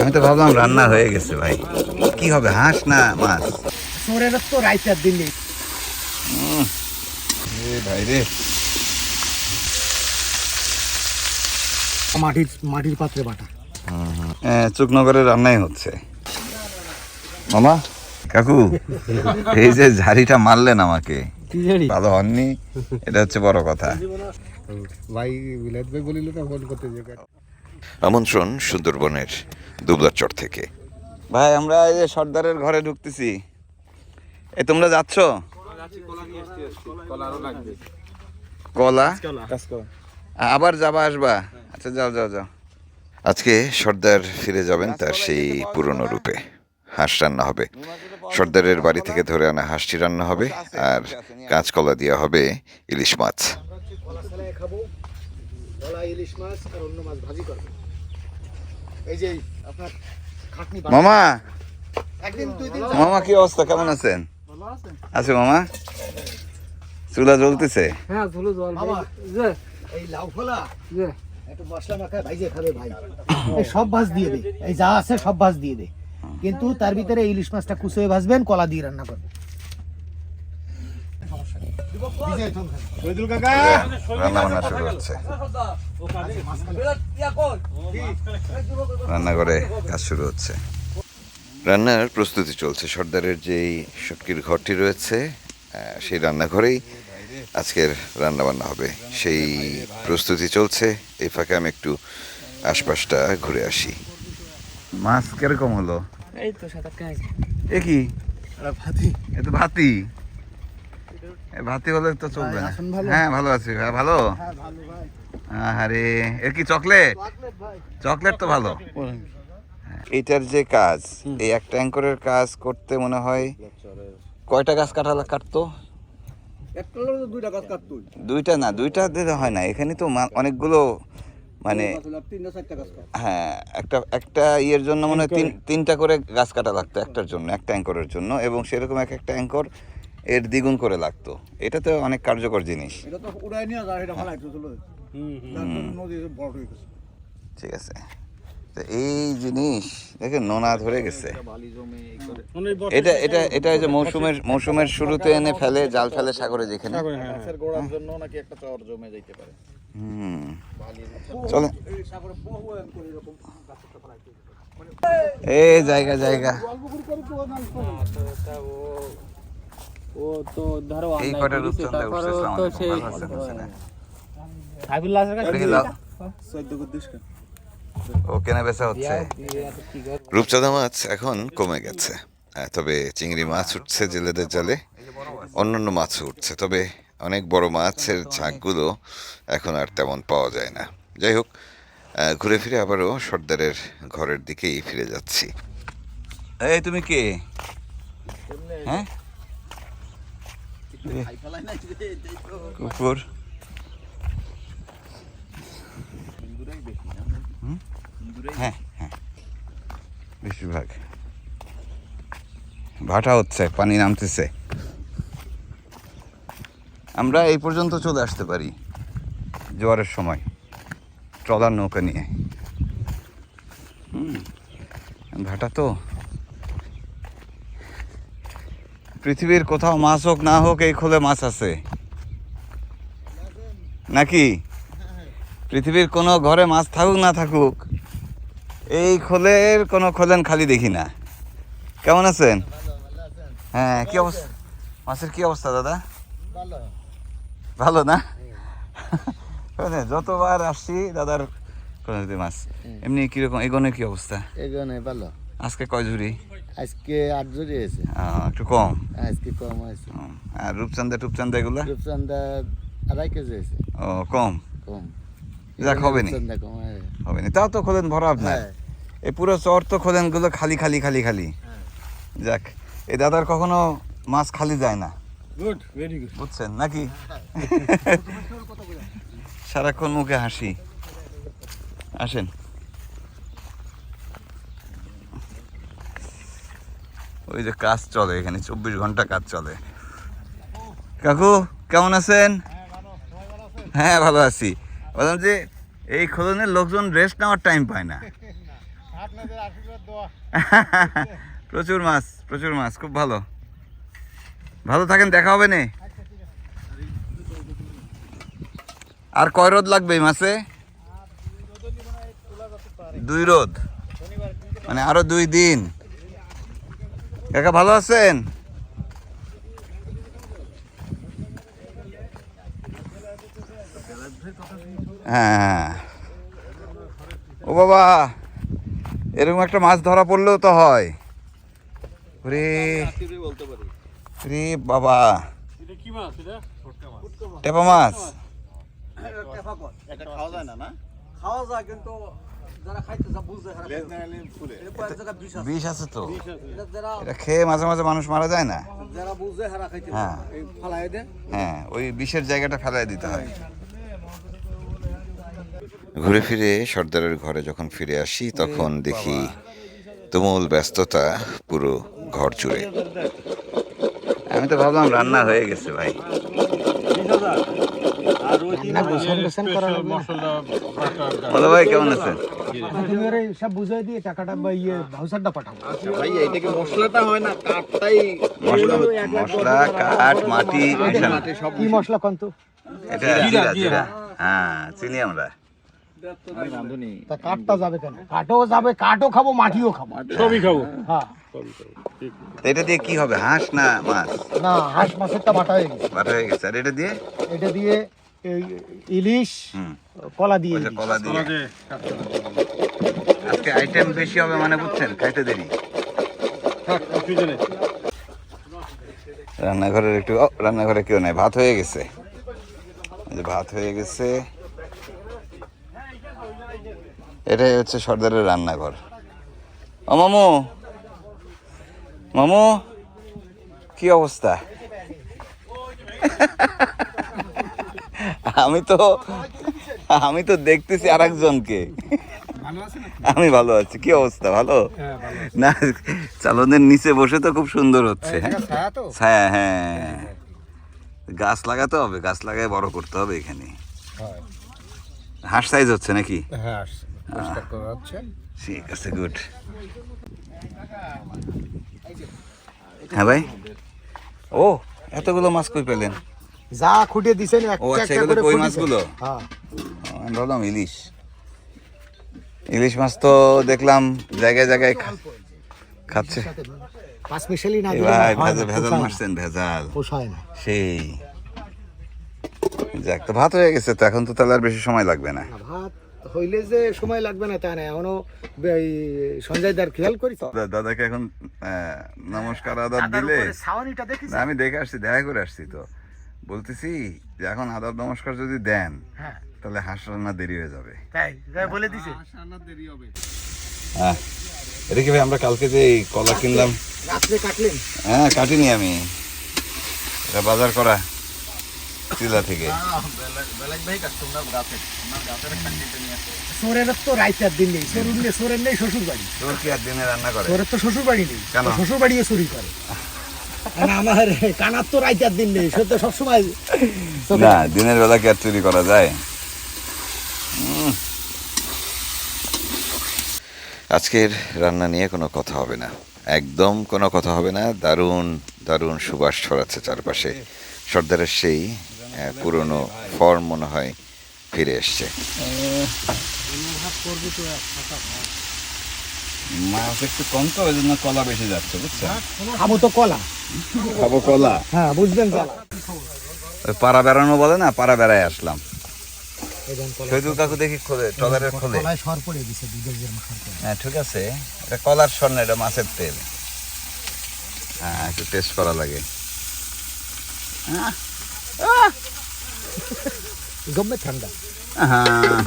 আমি তো ভাবলাম রান্না হয়ে গেছে ভাই। কি হবে, হাঁস না মাছ? সোরের তো রাইতের দিনে ভাই রে, মাটির পাত্রে বাটা। চুকনগরে রান্নাই হচ্ছে। মামা, কাকু, এই যে ঝাড়িটা মারলেন আমাকে, ভালো হননি, এটা হচ্ছে বড় কথা। ভাই বিলাত ভাই বলিল না ফোন করতে যে আমন্ত্রণ সুন্দরবনের দুবলাচর থেকে। ভাই আমরা এই যে সর্দারের ঘরে ঢুকতেছি। তোমরা যাচ্ছ? কলা আবার যাবা আসবা? আচ্ছা যাও যাও যাও। আজকে সর্দার ফিরে যাবেন তার সেই পুরনো রূপে। হাঁস রান্না হবে, সর্দারের বাড়ি থেকে ধরে আনা হাঁসটি রান্না হবে, আর কাঁচকলা দেওয়া হবে ইলিশ মাছ। খাবো কলা, ইলিশ মাছ আর অন্য মাছ ভাজি করব। এই যে আপনার খাটনি মামা, একদিন দুই দিন মামা কি অবস্থা, কেমন আছেন? ভালো আছেন? আছে মামা? চুলা জ্বলতেছে? হ্যাঁ ঝুলো জল বাবা। যে এই লাউ ফলা যে একটু মশলা মাখায় ভাইজে খাবে ভাই। এই সব ভাজ দিয়ে দে, এই যা আছে সব ভাজ দিয়ে দে, কিন্তু তার ভিতরে ইলিশ মাছটা কুচুয়ে ভাজবেন, কলা দিয়ে রান্না করবেন। রান্না বান্না শুরু হচ্ছে, রান্নাঘরে কাজ শুরু হচ্ছে। রান্নার প্রস্তুতি চলছে। সর্দারের যেই শুটকির ঘরটি রয়েছে, সেই রান্নাঘরেই আজকের রান্নাবান্না হবে, সেই প্রস্তুতি চলছে। এই ফাঁকে আমি একটু আশপাশটা ঘুরে আসি। মাছ কিরকম হলো? এই তো 7-8 কেজি। এ কি? ভাতি এ তো ভাতি। ভাতি হলে তো চলবে না। হ্যাঁ ভালো আছি ভাই। ভালো? হ্যাঁ ভালো ভাই। আরে এর কি চকলেট? চকলেট ভাই। চকলেট তো ভালো। এইটার যে কাজ, এই একটা অ্যাঙ্করের কাজ করতে মনে হয় কয়টা গাছ কাটতো? একটা লোক তো 2টা গাছ কাটতো। দুইটা না, দুইটা দিতে হয় না, এখানে তো অনেকগুলো, মানে 3-4টা গাছ কাটতো। হ্যাঁ একটা ইয়ের জন্য মনে হয় তিনটা করে গাছ কাটা লাগতো একটার জন্য, একটা অ্যাঙ্করের জন্য, এবং সেরকম একটা অ্যাঙ্কর এর দ্বিগুণ করে লাগতো। এটা তো অনেক কার্যকর জিনিস। এটা তো উড়াই নিয়ে যায়, এটা ফলাইতো চলো। নদী বড় হয়ে গেছে। ঠিক আছে, তো এই জিনিস দেখে নোনা ধরে গেছে। এটা এটা এটা যে মৌসুমের শুরুতে এনে ফেলে, জাল ফেলে সাগরে, যেখানে গাছের গোড়ার জন্য নাকি একটা চর জমে যাইতে পারে। চলে এই সাগরে বহু করে এরকম গাছটা ফলাইতো। এই জায়গা ও তো ধরো এই কটা রূপচন্দ্র উঠছে। তো সেই সাইফুল্লাহর কাছে ও কেনা বেচা হচ্ছে। রূপচাঁদা মাছ এখন কমে গেছে, তবে চিংড়ি মাছ উঠছে জেলেদের জালে, অন্যান্য মাছও উঠছে, তবে অনেক বড় মাছের ঝাঁকগুলো এখন আর তেমন পাওয়া যায় না। যাই হোক, ঘুরে ফিরে আবারও সর্দারের ঘরের দিকেই ফিরে যাচ্ছি। এই তুমি কে? হ্যাঁ কুকুর। হ্যাঁ হ্যাঁ বেশিরভাগ ভাটা হচ্ছে, পানি নামতেছে। আমরা এই পর্যন্ত চলে আসতে পারি জোয়ারের সময় ট্রলার নৌকা নিয়ে। ভাটা তো, পৃথিবীর কোথাও মাছ হোক না হোক এই খোলে মাছ আছে নাকি? পৃথিবীর কোনো ঘরে মাছ থাকুক না থাকুক, এই খোলের কোনো খোলেন খালি দেখি না। কেমন আছেন? হ্যাঁ, কি অবস্থা মাছের? কি অবস্থা দাদা? ভালো না? যতবার আসছি দাদার মাছ এমনি কিরকম, এগোনের কি অবস্থা? এগোনে ভালো। আজকে কয় ঝুড়ি? আজকে 8 জুড়ি আছে। একটু কম। আজকে কম আছে। আর রূপচান্দা এগুলা? রূপচান্দা 2.5 কেজি আছে। ও কম। যাক, হবে নি, হবে নি। তাও তো খোলেন ভরা আপনার। এই পুরো চর তো খোলেন গুলো খালি খালি খালি খালি। যাক, এই দাদার কখনো মাছ খালি যায় না। Good, very good. বুঝছেন নাকি? সারাক্ষণ মুখে হাসি। আসেন। ওই যে কাজ চলে এখানে, 24 ঘন্টা কাজ চলে। কাকু কেমন আছেন? হ্যাঁ ভালো আছি। বললাম যে এই খোলনের লোকজন রেস্ট নেওয়ার টাইম পায় না। প্রচুর মাছ খুব ভালো। ভালো থাকেন, দেখা হবে নে। আর কয় রোদ লাগবে এই মাছে? 2 রোদ, মানে আরো 2 দিন। কাকা ভালো আছেন? হ্যাঁ। ও বাবা, এরকম একটা মাছ ধরা পড়লেও তো হয়। রে রে বাবা, টেপা মাছ। খাওয়া যায় কিন্তু যারা খাইতে যা বুঝে বিষ আছে তো, যারা এটা খেয়ে মাঝে মাঝে মানুষ মারা যায় না? যারা বুঝে হারা খাইতে হ্যাঁ ফালাই দেয়। হ্যাঁ, ওই বিষের জায়গাটা ফেলাই দিতে হয়। ঘুরে ফিরে সর্দারের ঘরে যখন ফিরে আসি তখন দেখি তুমুল ব্যস্ততা পুরো ঘর জুড়ে। আমি তো ভাবলাম রান্না হয়ে গেছে ভাই। বলো ভাই, কেমন আছেন? তুমি ওরে সব বুঝাই দিয়ে টাকাটা বা ভাউচারটা পাঠাবো। মশলা, কাঠ, মাটি, কি মশলা কন্ত? এটা জিরা। হ্যাঁ, চিনি আমরা। তা কাঠটা যাবে কেন? কাঠও যাবে, কাঠও খাবো, মাটিও খাবো, সবই খাবো। হ্যাঁ। তো এটা দিয়ে কি হবে, হাঁস না মাছ? না, হাঁস মাছেরটা বাটা হয়ে গেছে। বাটা হয়ে গেছে। আর এটা দিয়ে? এটা দিয়ে এই ইলিশ কলা দিয়ে ওই যে দিই। কলা দিয়ে। আজকে আইটেম বেশি হবে মানে, বুঝছেন, খাইতে দেরি। রান্নাঘরের একটু রান্নাঘরে কেউ নাই, ভাত হয়ে গেছে। এই যে ভাত হয়ে গেছে। এটাই হচ্ছে সর্দারের রান্নাঘর। ও মামু, মামু কি অবস্থা? আমি তো দেখতেছি আর একজনকে। আমি ভালো আছি। কি অবস্থা? ভালো না? চালনের নিচে বসে তো খুব সুন্দর হচ্ছে। ছায়া, হ্যাঁ। গাছ লাগাতে হবে, গাছ লাগায় বড় করতে হবে এখানে। হাঁস সাইজ হচ্ছে নাকি? ঠিক আছে, গুড। হ্যাঁ ভাই। ও, এতগুলো মাছ কই পেলেন? যা খুঁটে দিছেন ও একটা আচ্ছা, একটা এগুলো করে কই খুঁটিছে। মাছগুলো? হ্যাঁ। আমি ভাবলাম ইলিশ মাছ তো দেখলাম জায়গায় জায়গায় খাচ্ছে। পাঁচ মিশালি না এ দিলে ভাই, হয় না, ভেজাল পোষায় না। মারছেন, ভেজাল। পোষায় না। সেই যাক, তো ভাত হয়ে গেছে, তো এখন তো তাহলে আর বেশি সময় লাগবে না। ভাত হইলে যে সময় লাগবে না তা না, এখনো এই সঞ্জয় দার খেয়াল করি তো। দাদাকে এখন নমস্কার আদাব দিলে, ছাউনিটা দেখিস? না, আমি দেখে আসছি, দেখা করে আসছি, তো বলতেছি যে এখন আদাব নমস্কার যদি দেন হ্যাঁ, তাহলে হাঁস রান্না দেরি হয়ে যাবে। তাই বলে দিছে। হ্যাঁ, এটা কি ভাই, আমরা কালকে যে এই কলা কিনলাম, রাত্রে কাটলেন? হ্যাঁ কাটিনি আমি, এটা বাজার করা চিলা থেকে। সোরের তো রাইতার দিন নেই, সোরের নেই শ্বশুর বাড়ি। তোর কি আর দিনে রান্না করে? সোরের তো শ্বশুর বাড়ি নেই, কেন? শ্বশুর বাড়িও চুরি করে। আর আমার কানার তো রাইতার দিন নেই, সে তো সবসময় না, দিনের বেলা কি আর চুরি করা যায়? আজকের রান্না নিয়ে কোনো কথা হবে না, একদম কোনো কথা হবে না। দারুণ দারুণ সুবাস ছড়াচ্ছে চারপাশে। সর্দারের সেই পুরনো ফর্ম মনে হয় ফিরে এসছে। মাছ একটু কম তো, ওই জন্য কলা বেশি যাচ্ছে, বুঝছো? খাবো তো কলা। খাবো কলা। হ্যাঁ, বুঝলেন কলা। ওই পাড়া বেড়ানো বলে না, পাড়া বেড়ায় আসলাম। শহীদুল কাকু দেখি খোলে, ট্রলারের খোলে। কলায় সর পড়ে দিছে, দুধের জন্য সর পড়ে। হ্যাঁ ঠিক আছে, এটা কলার সর না, এটা মাছের তেল। হ্যাঁ, একটু টেস্ট করা লাগে। জমে ঠান্ডা। হ্যাঁ, হ্যাঁ,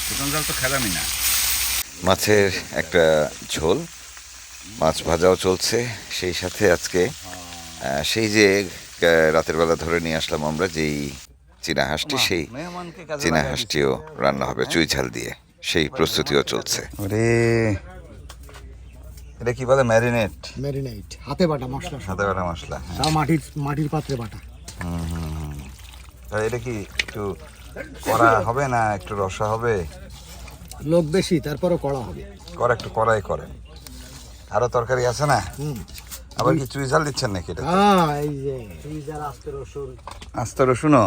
শুকনো জল তো খেলামই না। মাছের একটা ঝোল, মাছ ভাজাও চলছে, সেই সাথে আজকে সেই যে রাতের বেলা ধরে নিয়ে আসলাম আমরা যেই চীনা হাঁসটি, সেই মেহমানকে কাজে চীনা লাগায় হাঁসটিও রান্না হবে চুই ঝাল দিয়ে, সেই প্রস্তুতিও চলছে। ওরে, এটা কি বলে, ম্যারিনেট, ম্যারিনেট, হাতে বাটা মশলা, সাদা বাটা মশলা। হ্যাঁ। তাও মাটির পাত্রে বাটা। আর এটা কি একটু কড়া হবে না একটু রসা হবে? লোক বেশি, তারপরও কড়া হবে। একটু কড়াই করেন। আরো তরকারি আছে না? আবার কি চুই ঝাল দিচ্ছেন নাকি এটা? এই যে সুইজার আস্ত রসুন, আস্ত রসুনও,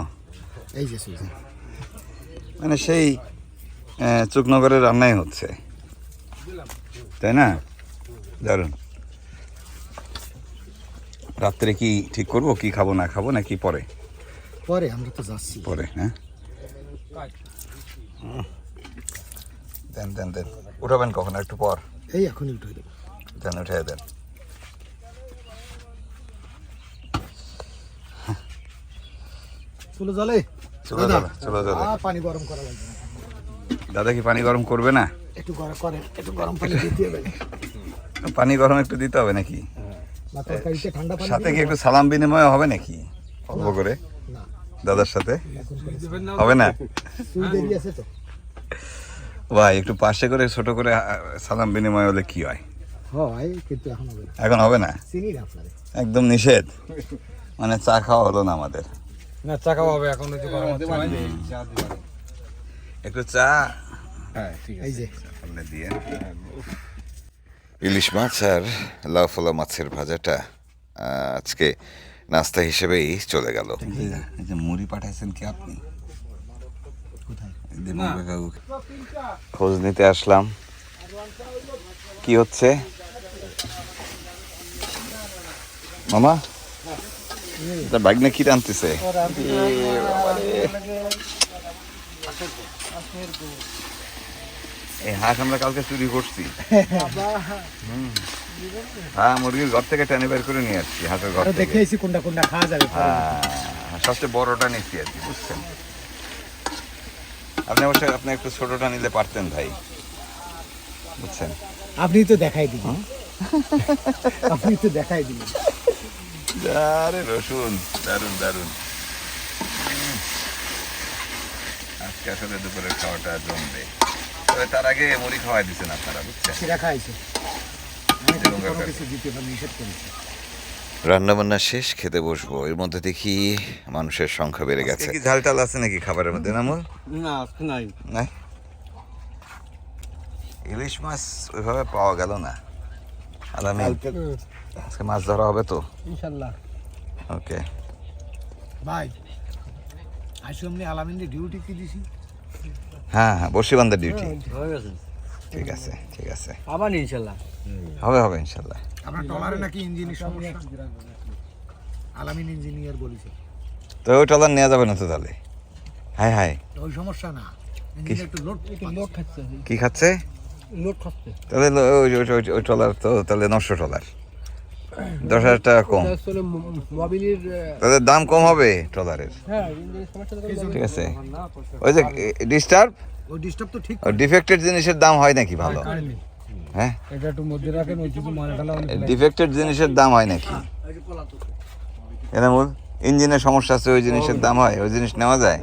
এই যে সুইজার। মানে সেই চুকনগরের রান্নাই হচ্ছে, তাই না? দারুন। রাত্রে কি ঠিক করবো কি খাবো না খাবো নাকি পরে? পরে আমরা তো যাচ্ছি। পরে, হ্যাঁ। দেন দেন দেন, উঠাবেন কখন? একটু পর। এই এখনই উঠে দেবো। দেন, উঠে দেন। চলো জলে, চলো চলো চলো চলো। পানি গরম করা লাগবে না। দাদা কি পানি গরম করবে না? একটু গরম করেন, একটু গরম পানি দিতে হবে। পানি গরম একটু দিতে হবে নাকি? না তরকারিতে ঠান্ডা পানি সাথে কি দিলে একটু সালাম বিনিময় হবে নাকি অল্প করে না, দাদার সাথে? হবে না? তুই দেরি আছে তো। ভাই একটু পাশে করে ছোট করে সালাম বিনিময় হলে কি হয়? হয় কিন্তু এখন হবে না। এখন হবে না, চিনি না আপনারে। একদম নিষেধ। মানে চা খাওয়া হলো না আমাদের। না চা খাওয়া হবে এখন, একটু গরম হচ্ছে। একটু চা হ্যাঁ ঠিক আছে। এই যে সামনে দিয়ে। ইলিশ মাছ আর লাউ ফলা মাছের ভাজাটা আজকে নাস্তা হিসেবেই চলে গেল। এই যে মুড়ি পাঠাইছেন কি আপনি? খোঁজ নিতে আসলাম কি হচ্ছে। মামা বাইক না কি টানতেছে? এই হাঁস আমরা কালকে চুরি করছি। হ্যাঁ, মুরগির ঘর থেকে টেনে বের করে নিয়ে আসছি, হাঁসের ঘর থেকে। দেখেছি কোনটা কোনটা খাওয়া যাবে। হ্যাঁ, সবচেয়ে বড়টা নিচ্ছি আর কি, বুঝছেন? আপনি অবশ্যই আপনি একটু ছোটটা নিলে পারতেন ভাই, বুঝছেন? আপনি তো দেখাই দিবেন, আপনি তো দেখাই দিবেন। আরে রসুন, দারুন দারুন। আজকে আসলে দুপুরের খাওয়াটা জমবে। তবে তার আগে মুড়ি খাওয়াই দিচ্ছেন আপনারা, বুঝছেন? সেটা খাইছে, আমি তো কোনো কিছু দিতে পারি, নিষেধ করেছি। রান্নাবান্না শেষ, খেতে বসবো। এর মধ্যে দেখি মানুষের সংখ্যা বেড়ে গেছে। কি ঝাল টাল আছে নাকি খাবারের মধ্যে? না মোর না আজকে নাই। নাই, ইলিশ মাছ ওইভাবে পাওয়া গেল না। আলামিন, আজকে মাছ ধরা হবে তো? ইনশাআল্লাহ। ওকে। ভাই আজকে এমনি আলামিনের ডিউটি কি দিছি? হ্যাঁ হ্যাঁ, বসিবান্ধার ডিউটি। হয়ে গেছে। ঠিক আছে ঠিক আছে, আবার ইনশাল্লাহ। হবে হবে ইনশাল্লাহ। আপনার টলারে নাকি ইঞ্জিনের সমস্যা, আলামিন ইঞ্জিনিয়ার বলেছে। তো ওই টলার নেওয়া যাবে না তো তাহলে? হাই হাই, ওই সমস্যা না, ইঞ্জিনে একটু লোড খাচ্ছে, কি খাচ্ছে? লোড খাচ্ছে। তাহলে ওই টলার তো তাহলে 900 টলার, 10,000 টাকা কম। আসলে মোবিলের তাদের দাম কম হবে টলারের, হ্যাঁ ইঞ্জিনের সমস্যা তো ঠিক আছে? ওই যে ডিস্টার্ব, ওই ডিস্টার্ব তো ঠিক। ডিফেক্টেড জিনিসের দাম হয় নাকি ভালো? হ্যাঁ, এটা একটু মধ্যে রাখেন, ওই কিছু মানে ঢালা ডিফেক্টেড জিনিসের দাম হয় নাকি? এনামুল, ইঞ্জিনের সমস্যা আছে, ওই জিনিসের দাম হয়? ওই জিনিস নেওয়া যায়?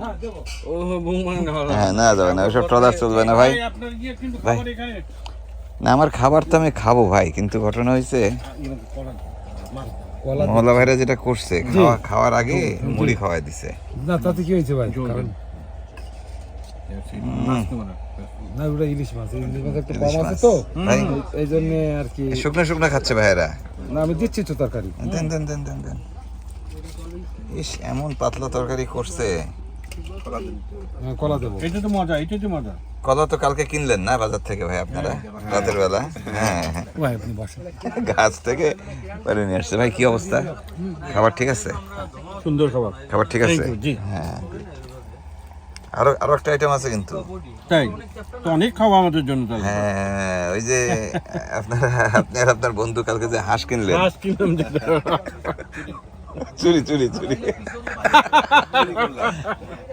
ও বুম মানে না হলো। হ্যাঁ, নেওয়া যাবে না, ওইসব ট্রলার চলবে না ভাই। আপনার গিয়ে কিন্তু ভাই, খাবার এখানে না আমার খাবার তো আমি খাবো ভাই, কিন্তু ঘটনা হয়েছে মহল্লা ভাইরা যেটা করছে, খাওয়ার আগে মুড়ি খাওয়াই দিছে। না তাতে কি হয়েছে ভাই? কারণ না ওটা ইলিশ মাছ, ইলিশ মাছ একটু ইলিশ কম আছে মাছ। তো, ভাই, এই জন্য আর কি। শুকনো শুকনো খাচ্ছে ভাইয়েরা। না আমি দিচ্ছি তো তরকারি। দেন দেন দেন দেন দেন। ইস, এমন পাতলা তরকারি করছে। হ্যাঁ, কলা দেবো। এটা তো মজা, এটা তো মজা। কলা তো কালকে কিনলেন না বাজার থেকে ভাই আপনারা রাতের বেলা? হ্যাঁ হ্যাঁ, ভাই আপনি বসেন। গাছ থেকে পারে নিয়ে আসছে। ভাই কি অবস্থা, খাবার ঠিক আছে? সুন্দর খাবার। খাবার ঠিক আছে? জি। হ্যাঁ, আরো আরো একটা আইটেম আছে কিন্তু। তাই তো অনেক খাওয়া আমাদের জন্য তাহলে। হ্যাঁ, ওই যে আপনি আর আপনার বন্ধু কালকে যে হাঁস কিনলেন, মাছ কিনলাম যেটা। চুরি চুরি চুরি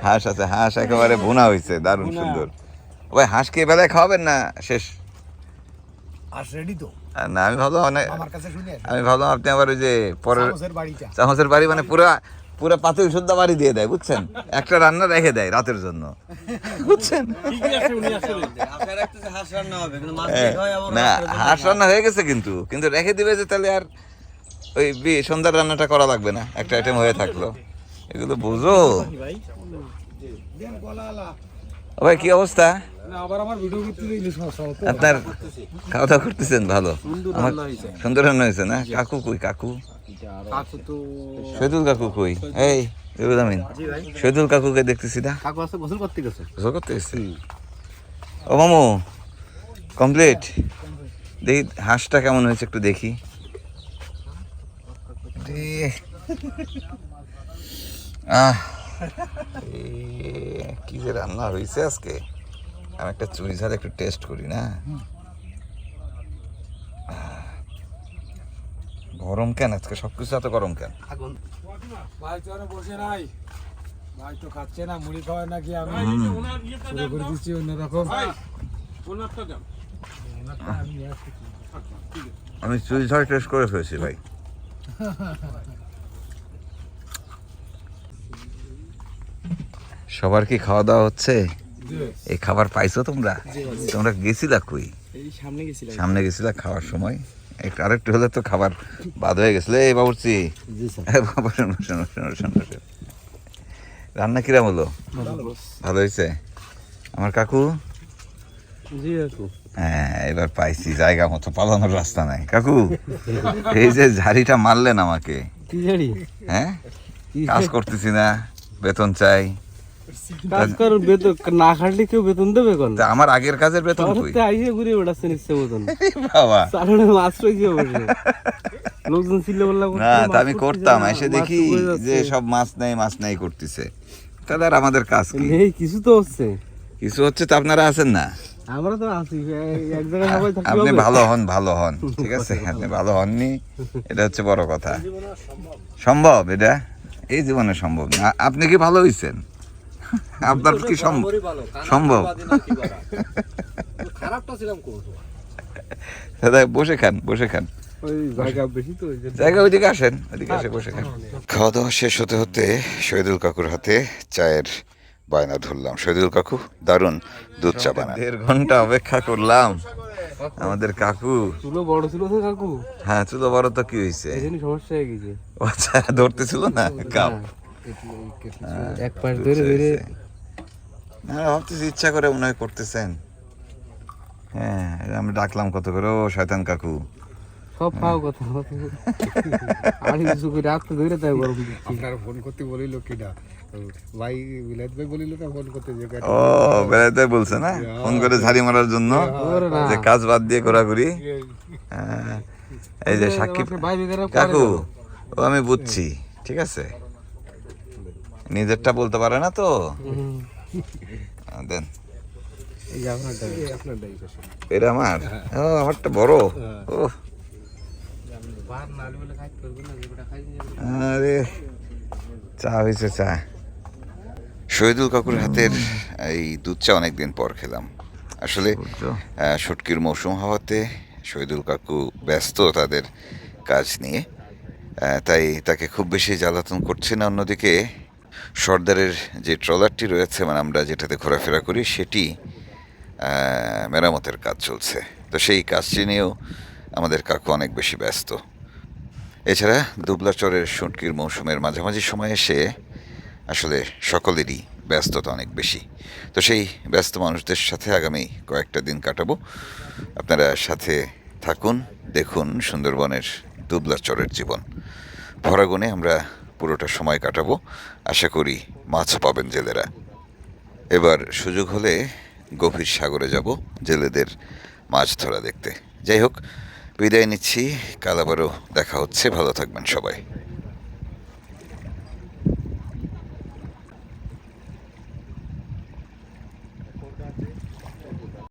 হাঁস আছে, হাঁস একেবারে ভুনা হয়েছে, দারুণ সুন্দর। ওই হাঁস কি বেলায় খাওয়াবেন না শেষ? আর রেডি তো আর না, আমি ভাবলাম আমার কাছে শুনে আসো। আপনি আবার ওই যে পরের চামচের বাড়িটা চামচের বাড়ি, মানে পুরা পুরো পাতিল শুদ্ধ বাড়ি দিয়ে দেয়, বুঝছেন? একটা রান্না রেখে দেয় রাতের জন্য, বুঝছেন? আশা রাখতেছে হাঁস রান্না হবে, কিন্তু মাছ হ্যাঁ, বের হয় আবার না রাত্রের জন্য হাঁস রান্না হয়ে গেছে, কিন্তু কিন্তু রেখে দিবে যে তাহলে আর ওই সন্ধ্যার রান্নাটা করা লাগবে না, একটা আইটেম হয়ে থাকলো। এগুলো বুঝো। ও ভাই কি অবস্থা? আবার আমার ভিডিও করতে ইলিশ মাছ খাওয়া তো। আপনার খাওয়া দাওয়া করতেছেন? ভালো, আমার সুন্দর রান্না হয়েছে না? কাকু কই কাকু? শহীদুল কাকু কই? এই রুবেল আমিন, শহীদুল কাকুকে দেখতেছি না। কাকু আছে গোসল করতে গেছে। গোসল করতে এসেছি। ও মামু কমপ্লিট? দেখি হাঁসটা কেমন হয়েছে একটু দেখি। আহ কি যে রান্না হয়েছে আজকে। আমি একটা চুরি ঝাল একটু টেস্ট করি না। গরম কেন আজকে? সবকিছু এত গরম কেন? ভাই তো আর বসে নাই, ভাই তো খাচ্ছে না, মুড়ি খাওয়ায় নাকি, আমি শুরু করে দিচ্ছি অন্যরকম। আমি চুরি ঝাল টেস্ট করে ফেলেছি ভাই। সবার কি খাওয়া দাওয়া হচ্ছে? এই খাবার পাইছো তোমরা? তোমরা গেছিলা কই? সামনে গেছিলা খাওয়ার সময়? একটু আরেকটু হলে তো খাবার বাদ হয়ে গেছিল। এই বাবুর্চি, বাবা শোনো শোনো শোনো শোনো, রান্না কিরাম হলো? ভালো হয়েছে? আমার কাকু? হ্যাঁ এবার পাইছি জায়গা মতো, পালানোর রাস্তা নাই। কাকু এই যে ঝাড়িটা মারলেন আমাকে, হ্যাঁ কাজ করতেছি না, বেতন চাই। কাজ করার বেতন না খাটলে কেউ বেতন দেবে কোন? তা আমার আগের কাজের বেতন কই? আইসে ঘুরে বেড়াচ্ছেন ইচ্ছে মতন, বাবা সারাটা মাছ রয়েছে বসে লোকজন ছিল বললাম না, তা আমি করতাম, এসে দেখি যে সব মাছ নেই করতেছে, তাহলে আর আমাদের কাজ কি? নেই, কিছু তো হচ্ছে, কিছু হচ্ছে তো আপনারা আছেন না। আমরা তো আছি এক জায়গায় সবাই থাকতে আপনি হবে। ভালো হন ঠিক আছে, আপনি ভালো হননি, এটা হচ্ছে বড় কথা। সম্ভব এটা? এই জীবনে সম্ভব না। আপনি কি ভালো হইছেন? আপনার কি সম্ভব? খারাপটা ছিলাম কোন দাদা বসে খান, বসে খান, ওই জায়গা বেশি তো ওই জন্য। জায়গা ওইদিকে আসেন, ওইদিকে এসে বসে খান। খাওয়া দাওয়া শেষ হতে হতে শহীদুল কাকুর হাতে চায়ের বায়না ধরলাম। শহীদুল কাকু দারুণ দুধ চা বানান। 1.5 ঘন্টা অপেক্ষা করলাম আমাদের কাকু। চুলো বড় ছিল তো কাকু, হ্যাঁ চুলো বড় তো কি হয়েছে? এই জন্য সমস্যা হয়ে গেছে। ও আচ্ছা, ধরতেছিল না কাপ। এক পাশ ধরে ধরে না ভাবতেছি ইচ্ছা করে মনে হয় করতেছেন। হ্যাঁ আমি ডাকলাম কত করে, ও শয়তান কাকু। সব পাও কথা আর কিছু করে রাত ধরে তাই গরম দিচ্ছি। আপনারা ফোন করতে বলিল কিনা, ভাই বিলাত ভাই বলিল না ফোন করতে, যে ও বেড়াইতে বলছে না, ফোন করে ঝাড়ি মারার জন্য, ওরে না। যে কাজ বাদ দিয়ে ঘোরাঘুরি। হ্যাঁ, এই যে সাক্ষী ভাই বেগারা কাকু, ও আমি বুঝছি, ঠিক আছে, নিজেরটা বলতে পারে না তো। দেন এই যে আপনারটা আপনারটাই বেশি। এটা আমার, ও আমারটা বড়। ও বার না বলে খাইতে পারবে না, যেটা খাই আরে চা হয়েছে, চা। শহীদুল কাকুর হাতের এই দুধ চা অনেকদিন পর খেলাম। আসলে শুটকির মৌসুম হওয়াতে শহীদুল কাকু ব্যস্ত তাদের কাজ নিয়ে, তাই তাকে খুব বেশি জ্বালাতন করছে না। অন্যদিকে সর্দারের যে ট্রলারটি রয়েছে, মানে আমরা যেটাতে ঘোরাফেরা করি, সেটি মেরামতের কাজ চলছে। তো সেই কাজটি নিয়েও আমাদের কাকু অনেক বেশি ব্যস্ত। এছাড়া দুবলাচরের শুটকির মৌসুমের মাঝামাঝি সময় এসে আসলে সকলেরই ব্যস্ততা অনেক বেশি। তো সেই ব্যস্ত মানুষদের সাথে আগামী কয়েকটা দিন কাটাবো। আপনারা সাথে থাকুন, দেখুন সুন্দরবনের দুবলাচরের জীবন। ভরাগুনে আমরা পুরোটা সময় কাটাবো। আশা করি মাছও পাবেন জেলেরা। এবার সুযোগ হলে গভীর সাগরে যাব জেলেদের মাছ ধরা দেখতে। যাই হোক, বিদায় নিচ্ছি, কাল আবারও দেখা হচ্ছে। ভালো থাকবেন সবাই।